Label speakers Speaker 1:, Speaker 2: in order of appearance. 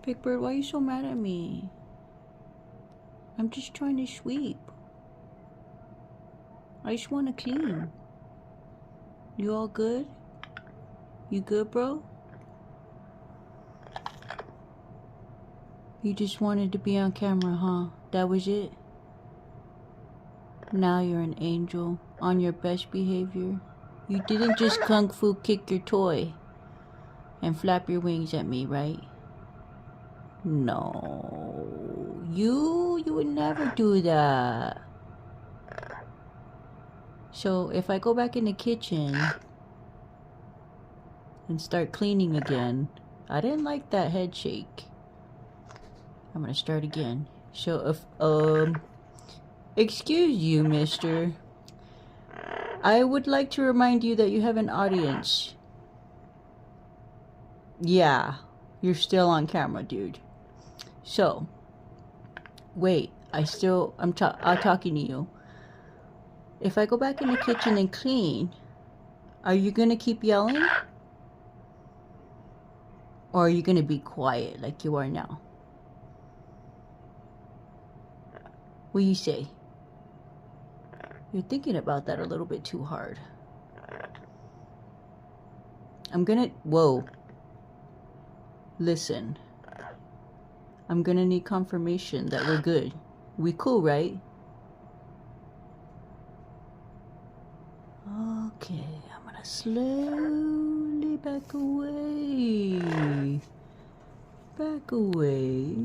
Speaker 1: Big Bird, why are you so mad at me? I'm just trying to sweep. I just want to clean. You all good? You good, bro? You just wanted to be on camera, huh? That was it? Now you're an angel, on your best behavior. You didn't just kung fu kick your toy and flap your wings at me, right? No. You would never do that. So if I go back in the kitchen and start cleaning again, I didn't like that head shake. I'm gonna start again. So if excuse you, mister. I would like to remind you that you have an audience. Yeah, you're still on camera, dude. So, wait, I'm talking to you. If I go back in the kitchen and clean, are you gonna keep yelling? Or are you gonna be quiet like you are now? What do you say? You're thinking about that a little bit too hard. Whoa. Listen. I'm gonna need confirmation that we're good. We cool, right? Okay, I'm gonna slowly back away. Back away.